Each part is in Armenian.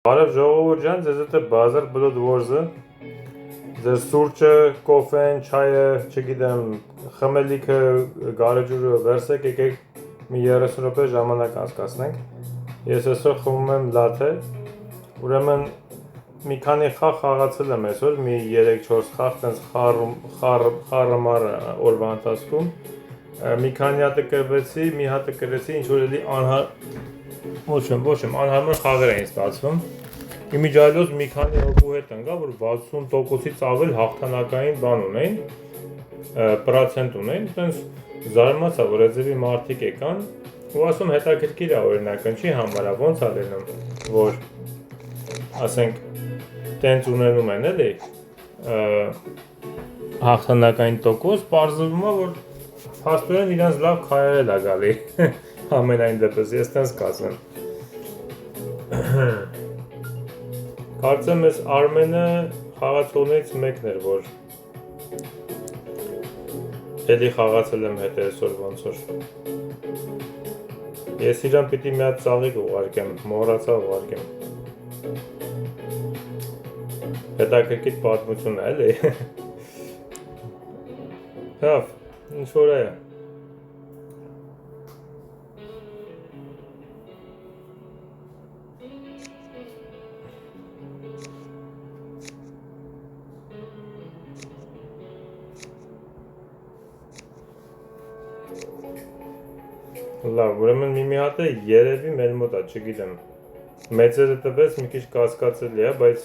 Բարև ժողովուրդ ջան, ձեզ հետ է Բազար Բլոդվորզը, ձեր սուրճը, կոֆեն, չայը, չգիտեմ, խմելիքը, գարեջուրը վերցեք, եկեք մի 30 րոպե ժամանակ անցկացնենք։ Ես այսօր խմում եմ լաթե, ուրեմն մի քանի խաղ խաղացել եմ այսօր, մի 3-4 խաղ, տենց խառը օրվա ընթացքում, մի քանի հատը կրվեցի, մի հատը կրեցի, ինչ-որ էլի ոչ եմ, անհարմար խաղեր էին ստացվում։ Իմիջիայլոց մի քանի հոգու հետ ընկա, որ 60%-ից ավել հաղթանակային բան ունեն, պրոցենտ ունեն, տենց զարմացա, որ այդպիսի մարդիկ եկան, ու ասում հետաքրքիր է օրինակ ինչի համար է, ոնց է լինում, որ ասենք տենց ունենում են էլի հաղթանակային տոկոս, պարզվում է, որ փաստորեն իրանց լավ քայլել է գալի, ամենայն դեպս, ես տենց կասեմ։ Կարծեմ ես Արմենը խաղացողներից մեկն էր, որ էլի խաղացել եմ հետ այսօր ոնց որ։ Ես իրան պիտի մի հատ ծաղիկ ուղարկեմ, մոռացա ուղարկեմ։ Հետաքրքիր պատմություն է, էլի։ Լավ, ինչ որ է։ Լավ, ուրեմն մի հատ է երևի մեր մոտ է, չգիտեմ։ Մեծերը տվեց մի քիչ կասկածելի է, բայց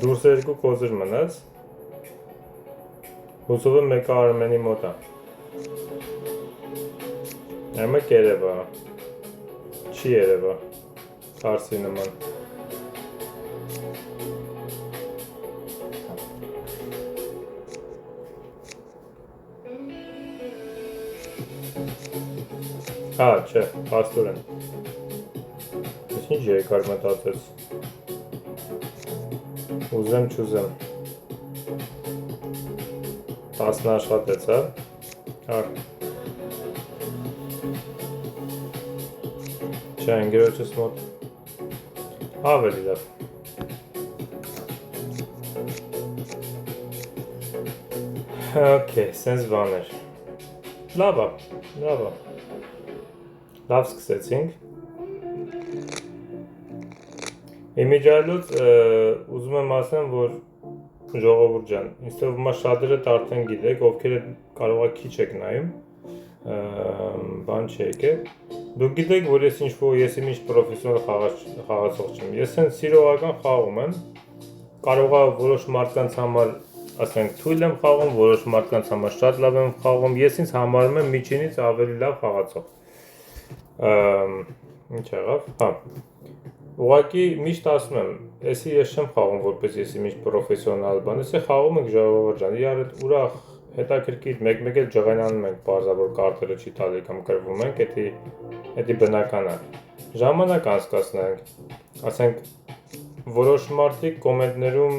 դուրս երկու կոզր մնաց։ Հուսով եմ մեկը Արմենի մոտ է։ Այմը կերևա։ Չի երևա։ Քարսի նման։ Հա, չէ, պաստորեն։ Ես ինչ երկար մտածեց։ Ուզեմ, չուզեմ։ 10 աշխատեց, հա։ Հա։ Չէ, ընկերոջս մոտ ավելի լավ։ Okay, սենց բան էր։ Լավ է, լավ է։ Լավ սկսեցինք։ Իմիջիայլոց ուզում եմ ասեմ, որ ժողովուրդ ջան, ինձ թվում է շատերդ արդեն գիտեք, ովքեր կարող է քիչ եք նայում, բան չեկեք։ Դուք գիտեք, որ ես ինչ պրոֆեսիոնալ խաղացող չեմ։ Ես հենց սիրողական խաղում եմ։ Կարող է որոշ մարդկանց համար, ասենք, թույլ եմ խաղում, որոշ մարդկանց համար շատ լավ եմ խաղում։ Ես ինձ համարում եմ միջինից ավելի լավ խաղացող։ Ինչ եղավ, հա, ուղղակի միշտ ասում եմ, եսի ես չեմ խաղում, որպես եսի միշտ պրոֆեսիոնալ բան, եսի խաղում ենք ժողովուրդ ջան, իրար հետ ուրախ, հետաքրքիր, մեկ-մեկ էլ ջղայնանում ենք, պարզավոր կարտերը չի տալի կամ կրվում ենք, էդի բնական է, ժամանակ անցկացնենք, ասենք, որոշ մարդիկ կոմենտներում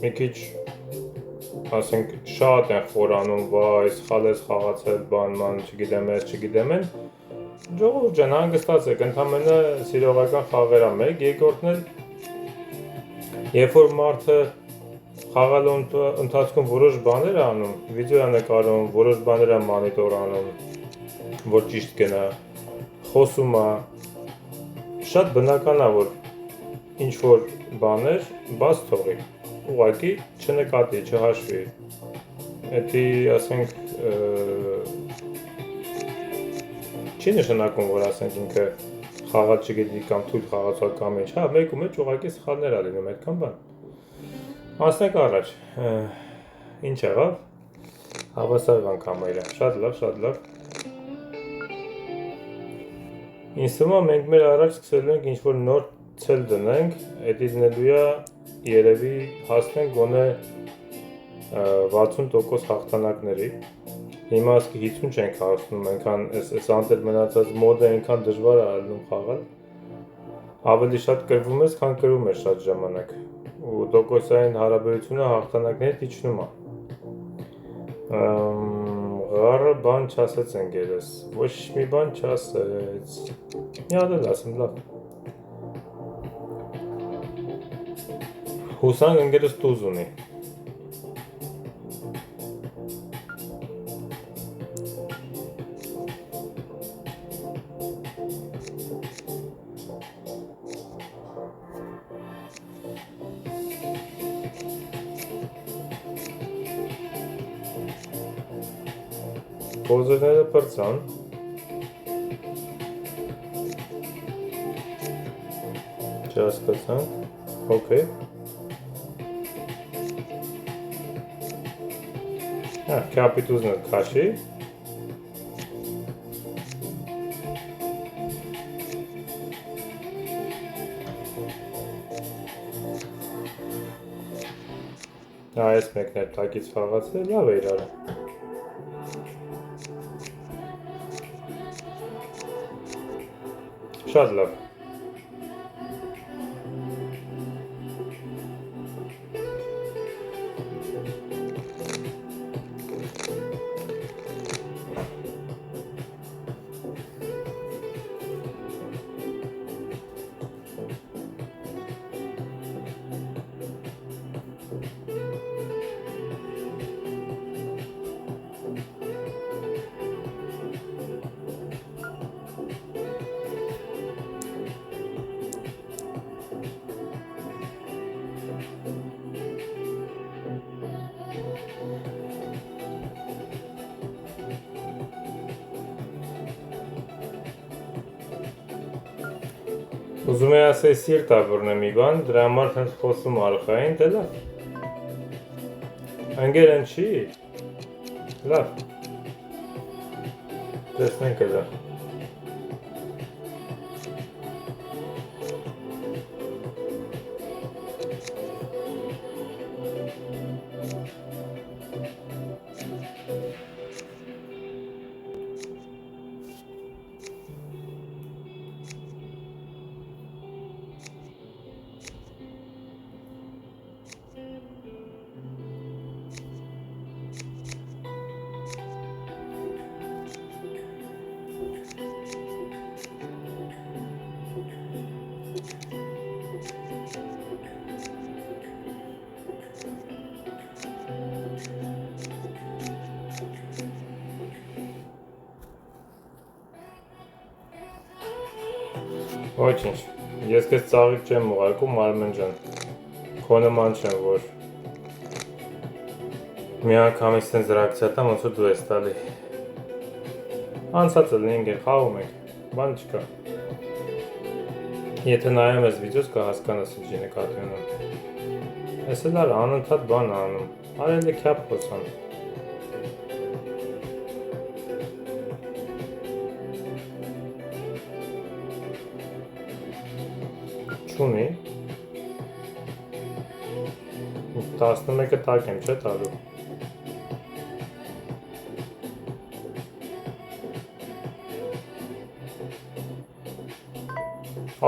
մի քիչ, ասենք, շատ են խորանում, վայ, սխալ ես խաղացել, բան, չգիտեմ են, Ժողովուրդ ջան, հանգստացեք, ընդամենը սիրողական խաղեր մեկ, երկրորդն էլ, երբ որ մարդը խաղալու ընթացքում որոշ բաներ է անում, վիդեո է նկարում, որոշ բաներ է մանիտոր անում, որ ճիշտ գնա, խոսում է, շատ բնական է, որ ինչ որ բաներ բաց թողի, ուղղակի չնկատի, չհաշվի, էդի, ասենք, չի նշանակում, որ ասենք ինքը խաղաց չգիտի կամ թույլ խաղացող կամ ինչ, հա, մեկու մեջ ուղղակի սխալներ է լինում այդքան բան։ Անցնենք առաջ, ինչ եղավ, հավասարվան կամայրը, շատ լավ։ Ինձ թվում է մենք մեր առաջ սկսելու ենք ինչ-որ նոր ցել դնենք, էդի դնելու է երևի հասնենք գոնե 60% հաղթանակների։ Հիմա ասկի 50 չենք հասնում, այնքան այս անտեր մնացած մոդը այնքան դժվար է ալնում խաղալ։ Ավելի շատ կրվում ես, քան կրում ես շատ ժամանակ։ Ու տոկոսային հարաբերությունը հաղթանակների իջնում է։ Ղարը բան չասեց ընկերս, ոչ մի բան չասեց։ Մի հատ էլ ասեմ, լավ։ Հուսանք ընկերս տուզ ունի։ Կոզերները պրծան։ Չհասկացանք, օքեյ։ Կապիտուզն քաշի։ Այս մեկն է տակից խաղացել, լավ է իրարը։ Շատ լավ։ Ուզում է ասել սիրտ ավորն է մի բան, դրա համար հենց խոսում արխային, դե լավ։ Ընկերն չի, լավ։ Տեսնենք էլա։ Ոչինչ, ես քեզ ծաղիկ չեմ ուղարկում Արմեն ջան, քո նման չեմ, որ մի անգամից տենց ռեակցիա տամ, ոնց որ դու ես տալի։ Անցած էլ ընկեր, խաղում ենք, բան չկա։ Եթե նայում ես վիդեոս կհասկանաս ինչի նկատի ունեմ։ Ես էլ անընդհատ բան անում, արել է քյապ խոսան։ Չունի 11-ը տակ եմ, չէ՞ տալու։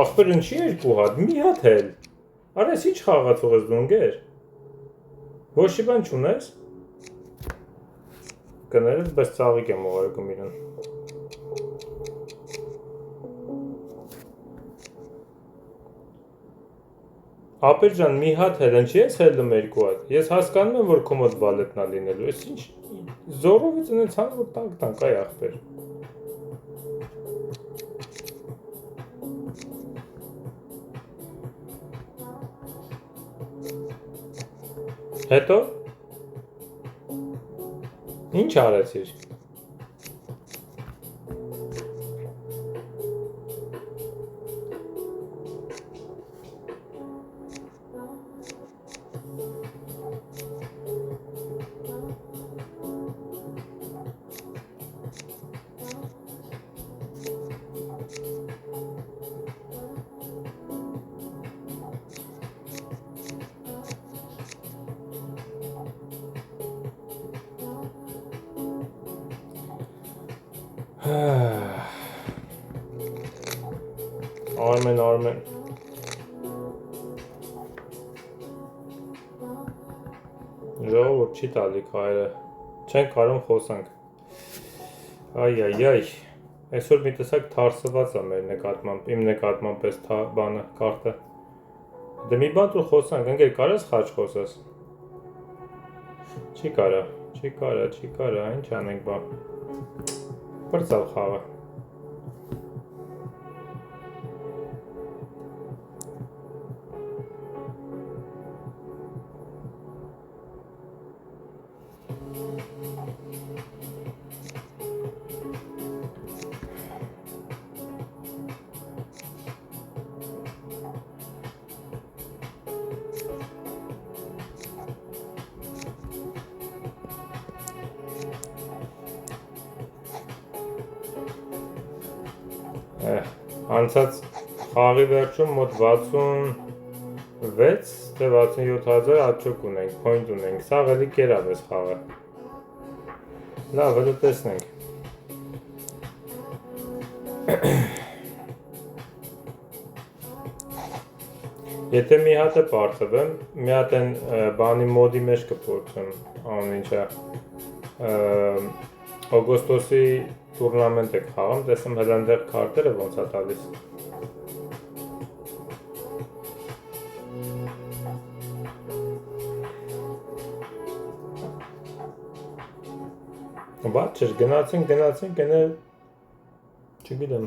Ախպեր ինչի երկու հատ, մի հատ էլ։ Արես ինչ խաղացող ես դու ընկեր։ Ոչի բան չունես։ Կներես, բայց ծաղիկ եմ ուղարկում իրան։ Ապեր ջան, մի հատ էլ ինչի ես հելում երկու հատ։ Ես հասկանում եմ, որ քո մոտ բալետնա լինելու։ Ես ինչ զորովից ունեցան, որ տանք այ ախպեր։ Հետո ինչ արեցիր։ Արմեն ժողովուրդ չի տալի քայլը չենք կարող խոսանք այ այսօր մի տեսակ թարսված է մեր նկատմամբ իմ նկատմամբ էս բանը կարտը Դե մի բան դու խոսանք, ընկեր կարես խաչ խոսես։ Չի կարա, ինչ անենք բա։ Բրծավ խաղը։ Անցած խաղի վերջում մոտ 66 թե 67,000 աճոկ ունենք, point ունենք, սա ավելի կերավ ես խաղը։ Լավ, հետո տեսնենք։ Եթե մի հատ է պարտվեմ, մի հատ են բանի մոդի մեջ կփորձեմ, ամեն ինչը օգոստոսի տուրնամենտ եք խաղում, տեսեմ հլանդեղ քարտերը ոնց է տալիս։ Բաց չէր, գնացինք, գնա, չգիտեմ։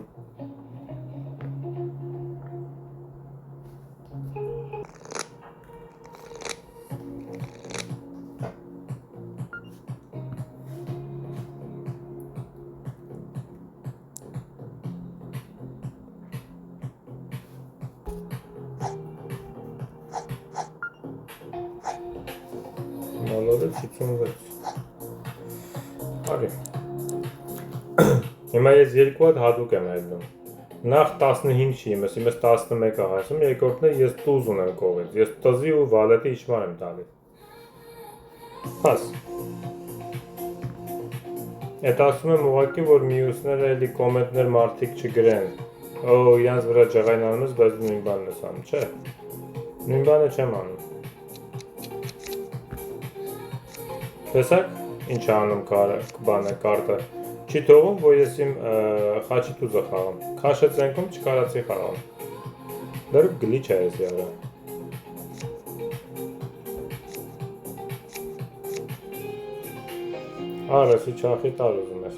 Մոլորը 56 Արի Հիմա ես երկու հատ հատուկ եմ այլնում Նախ 15 չի իմս 11 է հասում երկորդն է ես տուզ ունեմ կողից Ես տզի ու վալետի իչման եմ տալի Պաս Էտ ասում եմ ուղակի որ միուսները էլի կոմենտներ մարդիկ չգրեն Օ իրանց վրա ջղայնանում ես բայց նույն բանն ես անում չէ Նույն բանը չեմ անում Տեսակ, ինչ անում բանը կարտը, չի թողում, որ ես իմ խաչի տուզը խաղում, քաշը ծենքում չկարացի խաղում, դրուկ գլիչ է ես եղը Արեսի չախի տար ուզում ես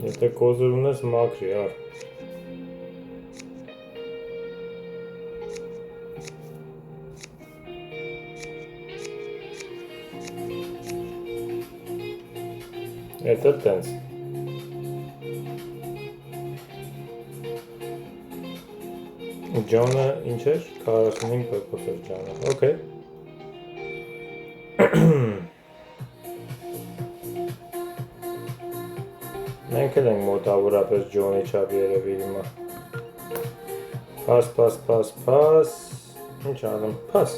Եթե կոզր ունես մակրի, ար Это տենց Ջոնը ինչ էր? 45 պրպոս էր ջանը, ոքեյ Մենք էլ ենք մոտավորապես ջոնի չապ երևի հիմա Պաս Ինչ անում, պաս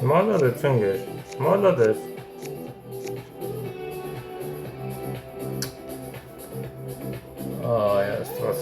Молодец, Ценгер. Молодец. Ай, Աստված.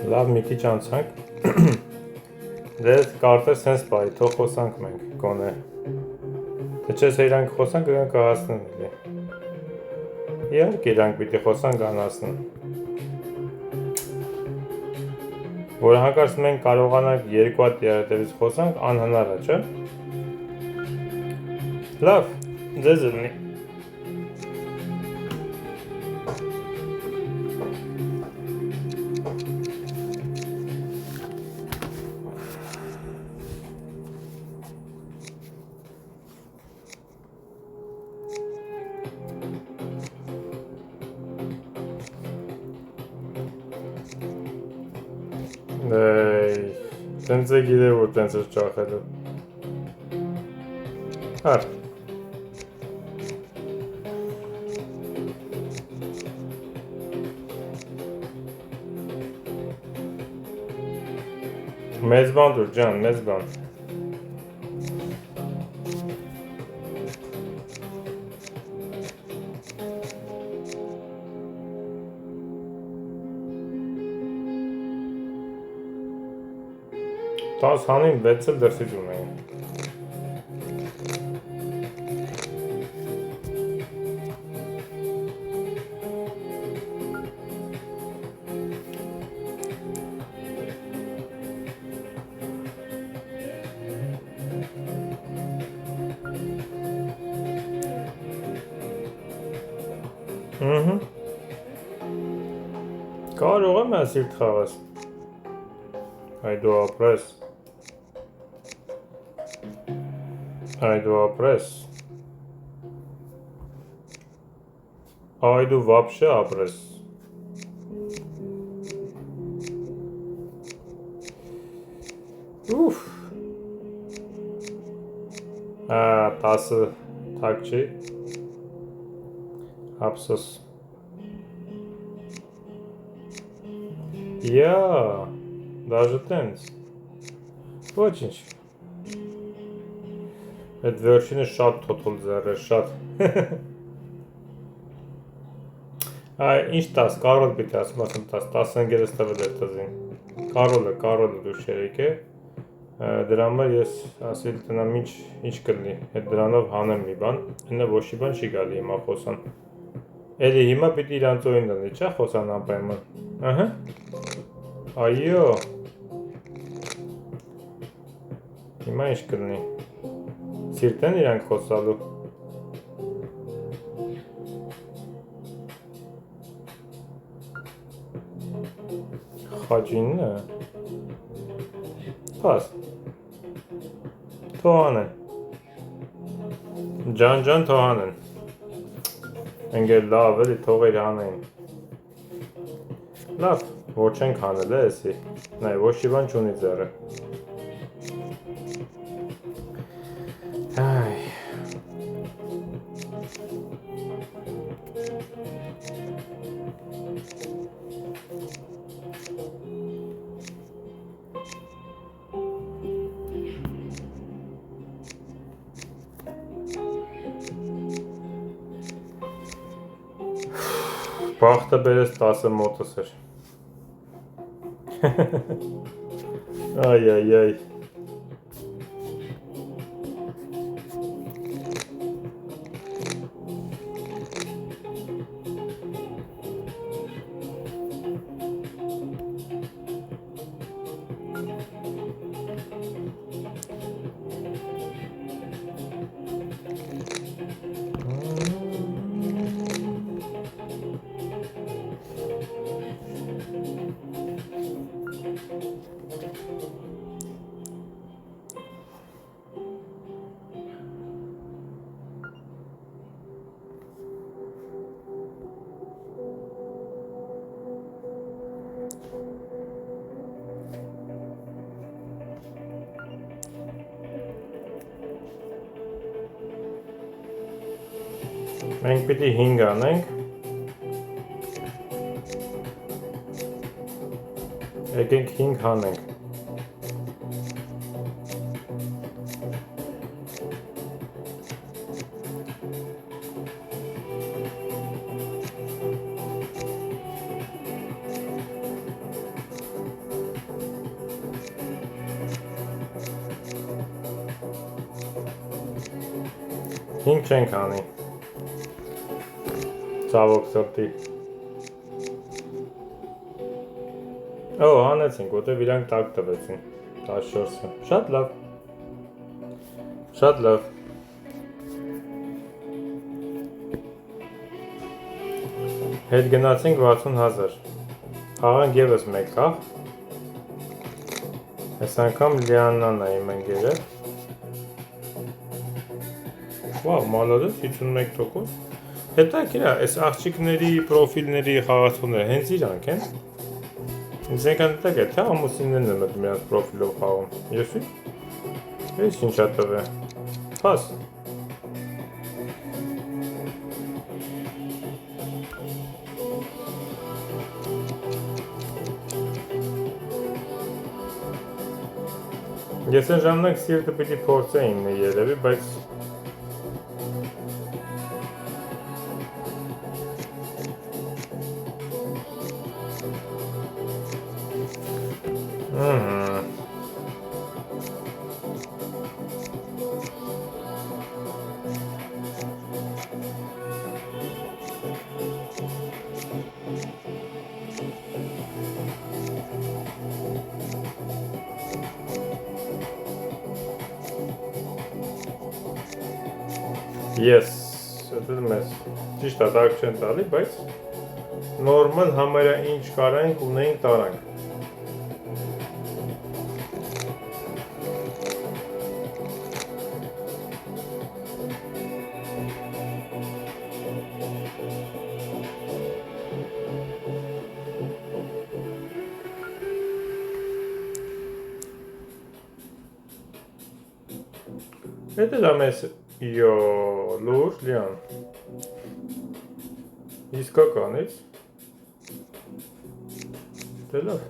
Լավ, մի քիչ անցանք։ Դե կարծես sense բայ, թող խոսանք մենք գոնե։ Թե չես իրանք խոսանք, գանք հասնեն էլի։ Իհարկե իրանք պիտի խոսանք անհասնեն։ Որ հանկարծ մենք կարողանանք երկու հատ երետերից խոսանք, անհնար է, չէ՞։ Լավ, ձեզ լինի։ Տենց է գիտե, որ տենց էր ճախելը։ Հար։ Մեծ բան դուր ջան, մեծ բան։ Տաս հանին 6 էլ դրսից ունեին։ Կարող եմ ասիլտ խաղաս։ Այդու ապրես։ Այդու ապրես։ Այդու вообще ապրես։ Ուֆ։ 10 թակ չի։ Ափսոս։ Даже տենց։ Ոչինչ։ Այդ վերջինը շատ թոթոլ ձեռ է, շատ։ Ինչ 10, Կարոլ պիտի ասում 10 ընկերս տվել էր տզին։ Կարոլը դուշ երեք է, Դրա համար ես ասել տնամ ինչ կլինի, հետ դրանով հանեմ մի բան, ինը ոչի բան չի գալի հիմա խոսան։ Էլի հիմա պիտի իրանց օին լինի, չա խոսան անպայման։ Ահա։ Այո։ Հիմա ինչ կլինի։ Սիրտ են իրանք խոսալու։ Խաչինն է։ Պաս։ Թոհանեն։ Ջան թոհանեն։ Ընգել լավ էլի թողեր հանեն։ Լավ, որ չենք հանել է էսի։ Նայ, ոչի բան չունի ձեռը։ Այ։ Բախտը բերես 10 մոտս էր։ Այ։ Մենք պիտի 5 անենք։ Եկենք 5 հանենք։ Հինգ չենք անի։ Ցավոք սրտի։ Օ, հանեցինք, որտեվ իրանք տակ տվեցին 14-ը։ Շատ լավ։ Շատ լավ։ Հետ գնացինք 60,000։ Խաղանք եւս մեկ խաղ։ Այս անգամ Լիաննան է իմ ընկերը։ Վավ, մալադես 51%։ Հետաքրքիր է, այս աղջիկների պրոֆիլների խաղացողները հենց իրանք են։ Ինձ եկան դեպք է, թե ամուսիններն են մտնում իրանք պրոֆիլով խաղում։ Եսի։ Ես ինչա տվե։ Փաս։ Ես այն ժամանակ սիրտը պիտի փորձեին երևի, բայց Yes, դու մեզ ճիշտ է, դակ չեն տալի, բայց նորմալ համարյա ինչ կարանք ունենք տարանք։ Հետո դա մեզ Yo, լուր, լիան, իսկականից, դե լավ,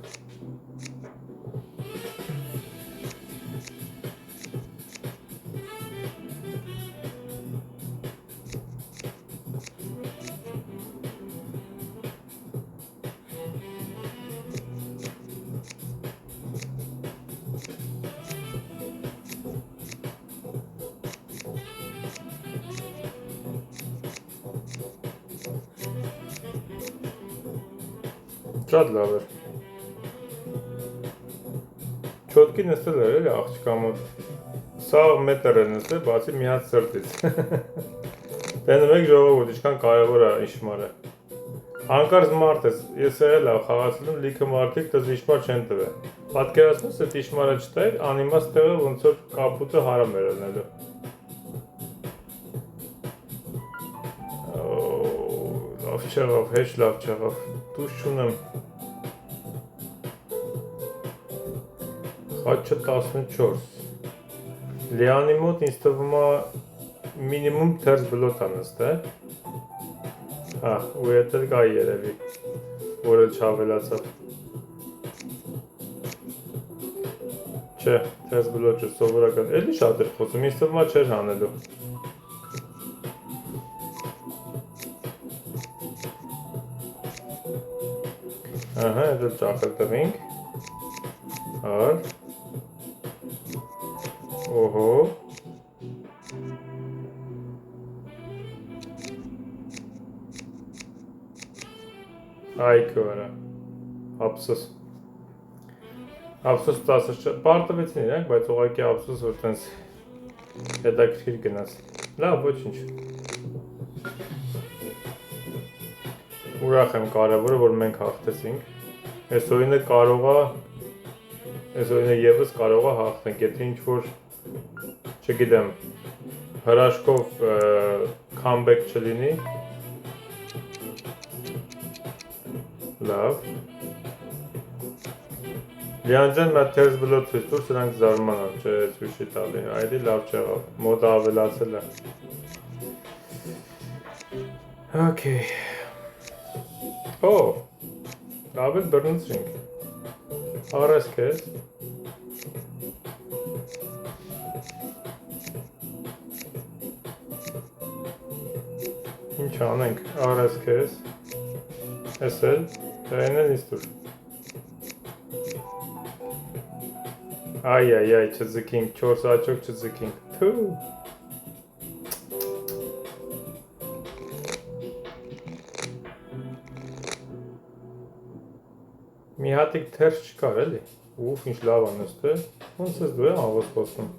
Շատ լավ էր։ Չոտկի նստել էր էլի աղջկա մոտ։ Սա մետր է նստել, բացի մի հատ սրտից։ Տենում եք ժողովուրդ, ինչքան կարևոր է իշմարը։ Հանկարծ մարդ ես, ես եղել եմ խաղացնում լիքը մարդիկ դες իշմար չեն տվել։ Պատկերացնում ես, այդ իշմարը չտայր, անիմաստ տեղը ոնց որ կապուտը հարամ էր ելնելու։ Լավ չեղավ, հեչ լավ չեղավ, դուս չունեմ։ Խաչը 14։ Լիանի մոտ ինձ թվում է մինիմում թերս բլոտ է նստել։ Ու հետ էլ կա երևի, որ էլ չավելացավ։ Չէ, թերս բլոճը սովորական, էլի շատ էր խոսում, ինձ թվում է չէր հանելու։ Ահա, հետ էլ ճախել տվինք։ Հար։ Օհո։ Այ կորա, ապսոս տասը պարտվեցին իրանք, բայց ուղղակի ապսոս որ տենց հետաքրքիր գնաց, լավ ոչինչ, ուրախ եմ կարևորը որ մենք հաղթեցինք, այս օրինը ևս կարող է հաղթենք, եթե ինչ-որ, չգիտեմ, հրաշքով comeback չլինի, լավ, Լիան ջան մատ թերս բլոտ ցույց տուր, սրանք զարմանան, չէ, ցույց չի տալի, այդի լավ չեղավ, մոդը ավելացել է։ Okay. Օ, լավ էլ բռնցրինք։ Առես քեզ։ Ինչ անենք, առես քեզ։ Էս էլ, դեն էլ ինձ տուր։ Այ, չձգինք, 4 աչոք չձգինք, թու։ Մի հատիկ թերս չկար էլի, ուֆ, ինչ լավ անստել, ոնց ես դու եմ աղոս խոսում,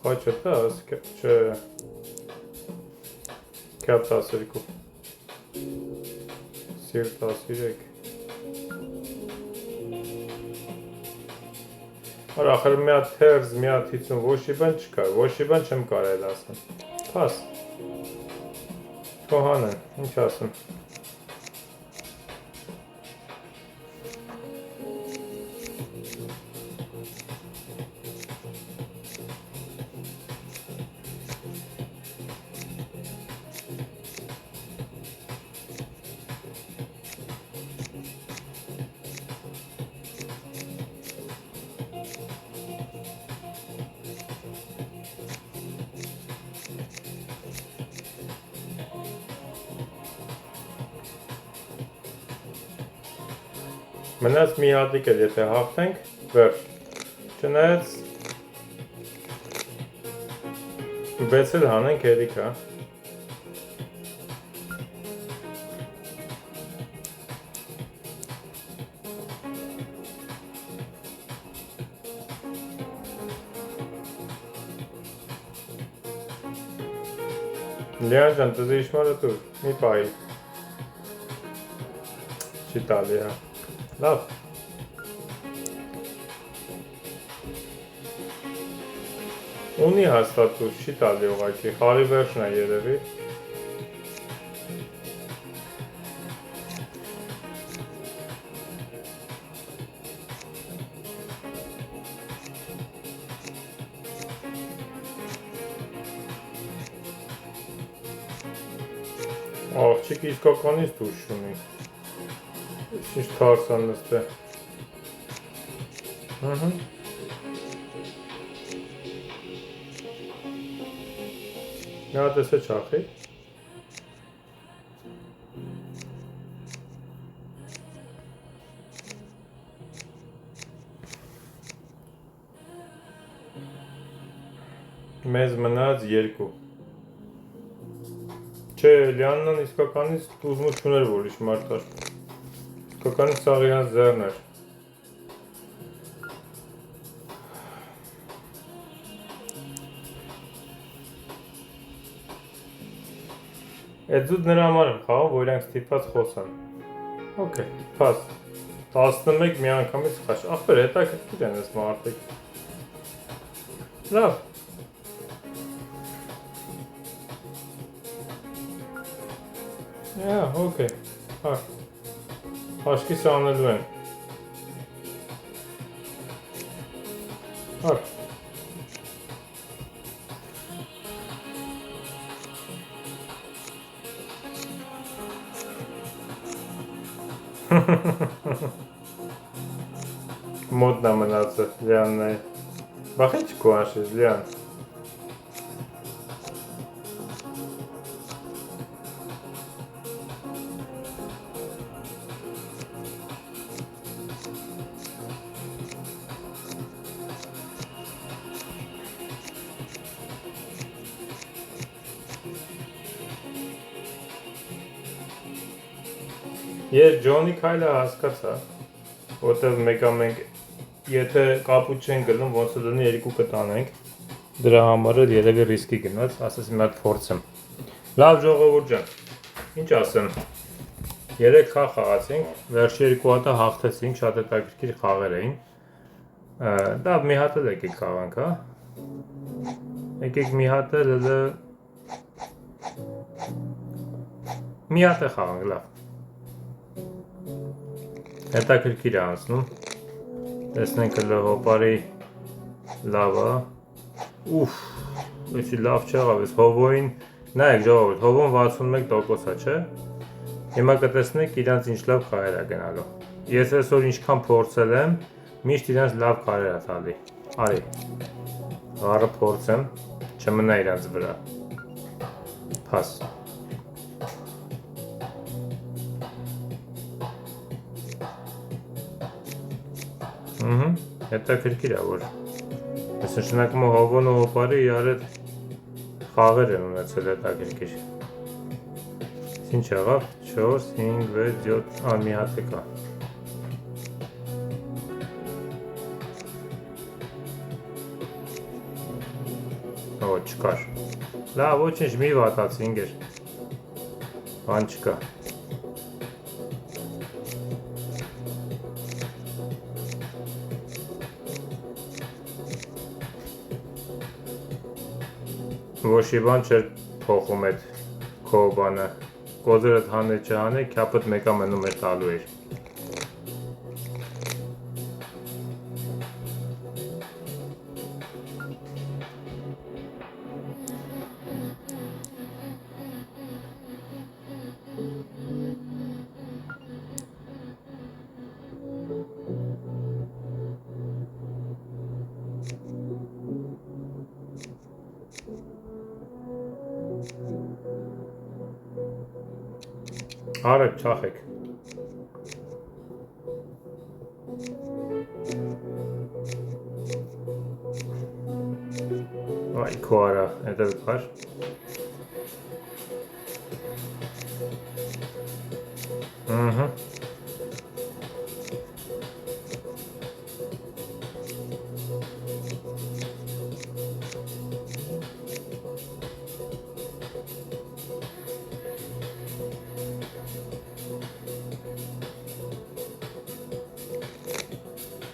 խաչը տաս, չէ, կյապ 12, սիր 13, Արա, ախր մի հատ թերզ, մի հատ 50, ոչի բան չկար, ոչի բան չեմ կարել ասեմ, պաս, կոհանեն, ինչ ասեմ, Մնաց մի հատիկ էլ եթե հաղթենք, վերջ, չնայած 6 էլ հանենք երիք հա, Լիան ջան, տզի իշմարը տուր, մի պայի, չի տալի հա, լավ, ունի հաստատ տուր, չի տալի ուղղակի, խաղի վերջն է երևի, աղջիկ իսկականից դուրս ունի, ինչ թարսան նստե, Նա տես է չախի, մեզ մնաց 2 Չէ, Լիաննան իսկականից ուզմություն էր որ իշմար տար, Կոկանի սաղ իրանց ձեռն էր։ Այդ զուտ նրա համար եմ խաղում, որ իրանք ստիպված խոսան։ Okay, pass։ 11 միանգամից խաշ։ Ախպեր, հետաքրքիր են այս մարդիկ։ Լավ։ Okay։ Հա։ Հաշկի սանելու են։ Հա։ Մոդնա մնացը, Լիանն է։ Բախի չկու անշիզ, Լիան։ Ես Ջոնի Քայլը հասկացա, որտև մեկա մենք եթե կապուտ չեն գնում, ոնց դնի երկու կտանենք, դրա համար էլ երևի ռիսկի գնաց, ասես մի հատ փորձեմ։ Լավ ժողովուրդ ջան, ինչ ասեմ, 3 խաղ խաղացինք, վերջի 2 հատը հաղթեցինք, շատ հետաքրքիր խաղեր էին։ Դա մի հատ էլ եկեք խաղանք, հա։ Եկեք մի հատ էլ մի հատ է խաղանք, լավ։ Հետաքրքիր է անցնում, տեսնենք հոպարի լավը, ուֆ, էսի լավ չեղավ, ես հովոյին, նայեք ժողովուրդ, հովոն 61% է, չէ, հիմա կտեսնեք իրանց ինչ լավ խաղեր է գնալու, ես այսօր ինչքան փորձել եմ, միշտ իրանց լավ խաղեր է տալի, արի, ғարը փորձեմ, չմնա իրանց վրա, փաս։ Հետաքրքիր է, որ այս նշանակում է հովոն ու հոպարի իրար խաղեր են ունեցել հետաքրքիր։ Ինչ եղավ, 4, 5, 6, 7, մի հատ է կա։ Ո, չկար։ Լավ, ոչինչ, մի վատացի, ինգեր։ Բան չկա։ Ոչի բան չէր փոխում այդ քո բանը, կոզերդ հանե չհանե, քյապըտ մեկա մնում էր տալու էր։ Արեք, չախեք։ Այ քո արա, հետև կար։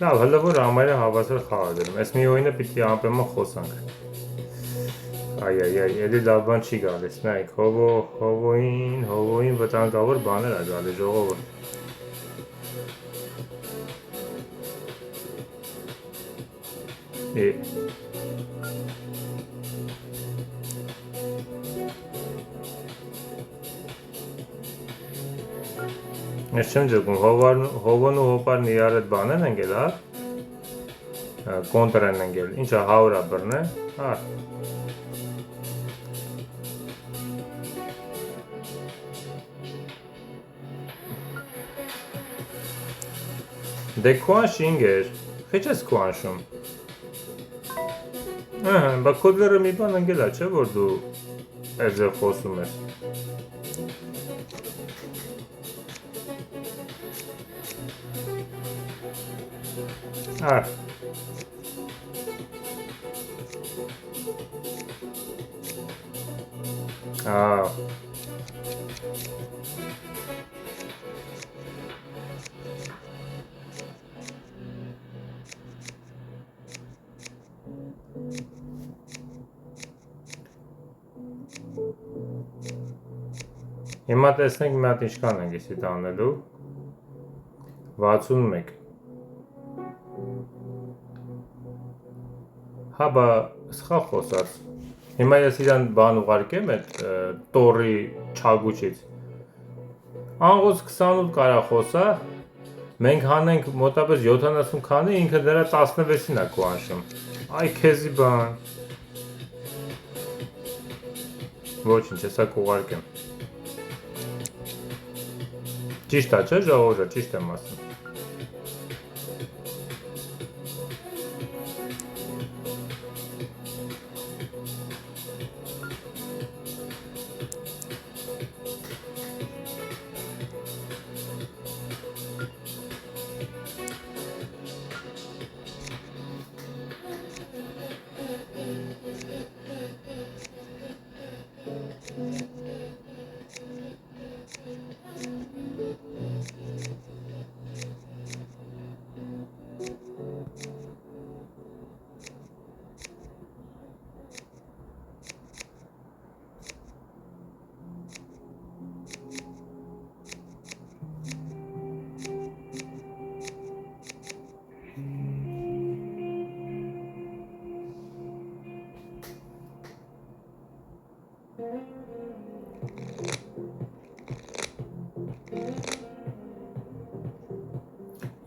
Լավ, հլը որ ամայրը հավասար խաղա դրում, ես մի օյնը պիտի ամպեմը խոսանք։ Այ, էլի լավ բան չի գալիս, նայք, հովոյին վտանգավոր բաներ է գալի ժողովուրդ։ Ես չեմ ջգում, հովոն ու հոպարն իրար էդ բանեն ընգել, հա, կոնտր են ընգել, ինչա հավրա բրն է, հա։ Դե քո անշի ինգեր, խիչ ես քո անշում։ Բա կոդլերը մի բան ընգել է, չէ, որ դու այդ ձև խոսում ես։ Հիմա տեսնենք մի հատ ինչքան ենք իսի տանելու 61 Հաբա սխալ խոսած Հիմա ես իրան բան ուղարկեմ այդ տորի չագուչից Անգոց 28 կարա խոսա Մենք հանենք մոտապես 70 քանի ինքը դրա 16-ին է կուանշում Այ քեզի բան Ոչինչ, հեսա կուղարկեմ Ճիշտ է, չէ, ժողովուրդ, ճիշտ եմ ասում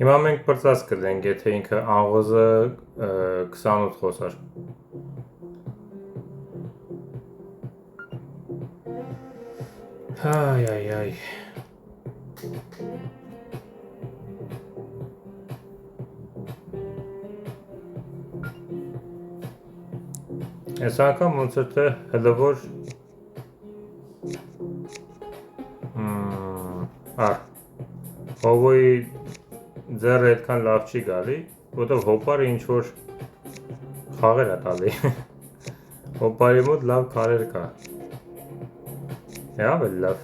Հիմա մենք պրծած կլենք, եթե ինքը աղոզը 28 խոսար Այ Ես անգամ ոնց է թե հլվոր Հովոյի ձեռը այդքան լավ չի գալի, որտով հոպարը ինչ-որ խաղեր է տալի Հոպարի մոտ լավ քարեր կա Եավ էլ լավ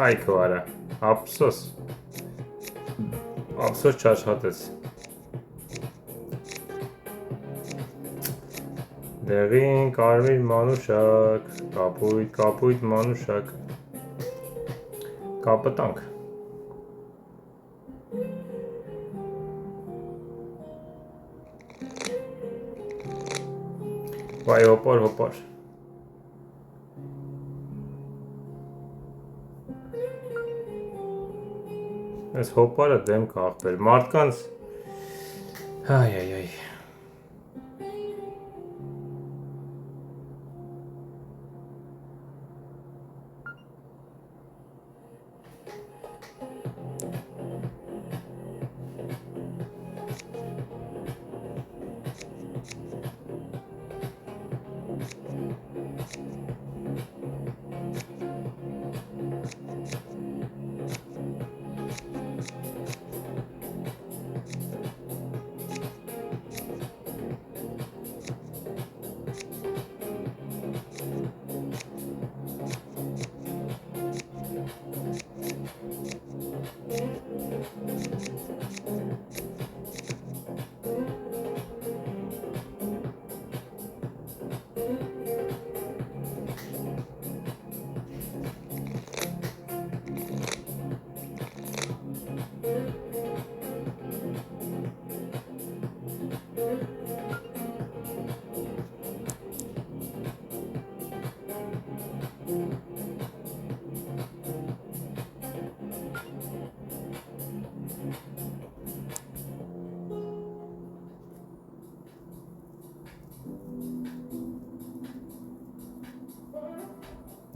Այ քո արա, ափսոս չաշխատեց Դեղին կարմիր մանուշակ, կապույտ մանուշակ Կապտանք Վայ հոպար Այս հոպարը դեմ կաղբեր Մարդկանց Այ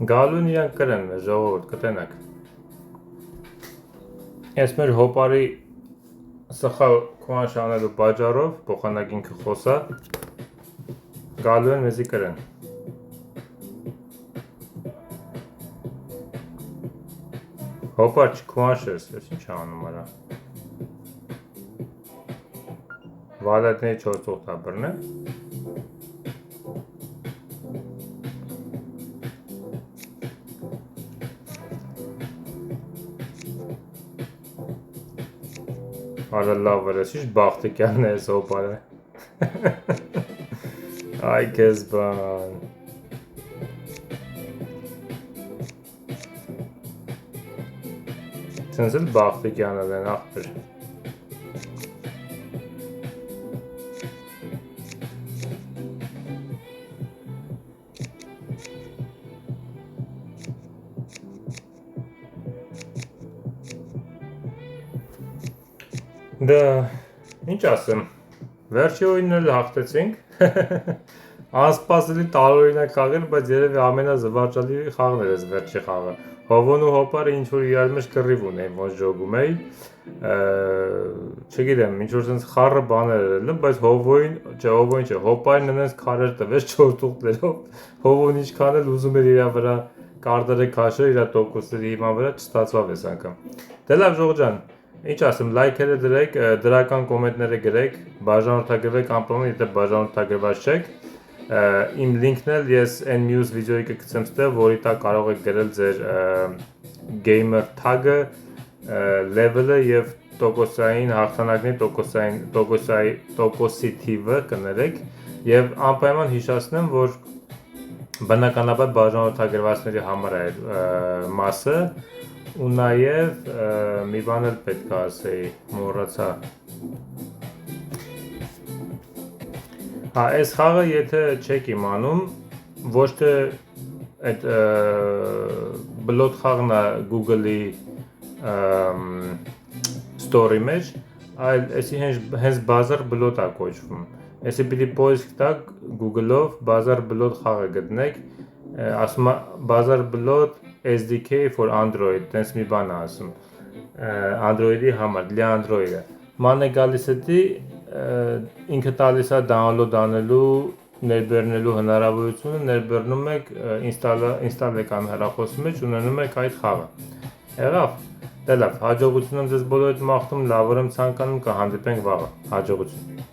Գալուն իրանք կրեն մեր ժողովուրդ, կտենակ Ես մեր հոպարի սխալ կուանշ անելու բաջարով, փոխանակ ինքը խոսա Գալու են մեզի կրեն Հոպար չքուանշես, ես ինչ անում արա։ Վալետնի 4 օկտոբերն է։ Արա լավ էր, ես ինչ բախտիկյանն է ես հոպարը։ Այ կեզ բան։ Սենց էլ բախտիկյանն են աղբեր։ Դա, ինչ ասեմ, վերջի օրինն էլ հաղթեցինք, անսպասելի տարօրինակ խաղ էր, բայց երևի ամենազվարճալի խաղն էր այս վերջի խաղը։ Հովոն ու հոպարը ինչ-որ իրար մեջ կռիվ ունեին, ոնց ժոգում էի, չգիտեմ, ինչ-որ սենց խառը բաներ էր, բայց հոպարին նենց քարեր տվեց 4 ուղտներով, հովոն ինչքան էլ ուզում էր իրա վրա կարտերը քաշել, իրա տոկոսների հիման վրա չստացվավ այս անգամ։ Դե լավ Ժողովուրդ ջան, ինչ ասեմ, լայքերը դրեք, դրական կոմենտները գրեք, բաժանորդագրվեք ամպրոմը, եթե բաժանորդագրված չեք, իմ լինքն էլ ես այն մյուս վիդեոյի կգցեմ ստեղ, որի տակ կարող եք գրել ձեր gamer tag-ը, level-ը եւ տոկոսային հաղթանակների տոկոսի թիվը կներեք եւ անպայման հիշեցնեմ, որ բնականաբար բաժանորդագրվածների համար է մասը ու նաև մի բան էլ պետք է ասեի, մոռացա։ Հա, այս խաղը եթե չեք իմանում, ոչ թե այդ բլոտ խաղն է Google-ի store-ի մեջ, այլ էսի հենց բազար բլոտ է կոչվում։ Էսի պիտի poisk տակ Google-ով բազար բլոտ խաղը գտնեք, ասում է բազար բլոտ SDK for Android, տենց մի բան է ասում, Android-ի համար, для Android-ը։ Ման է գալիս էդի, ինքը տալիս է download անելու, ներբեռնելու հնարավորությունը, ներբեռնում եք, install եք անում հեռախոսի մեջ, ունենում եք այդ խաղը։ Եղավ, դե լավ, հաջողություն եմ ձեզ բոլորիդ մաղթում, լավ օրեմ ցանկանում, կհանդիպենք վաղը, հաջողություն։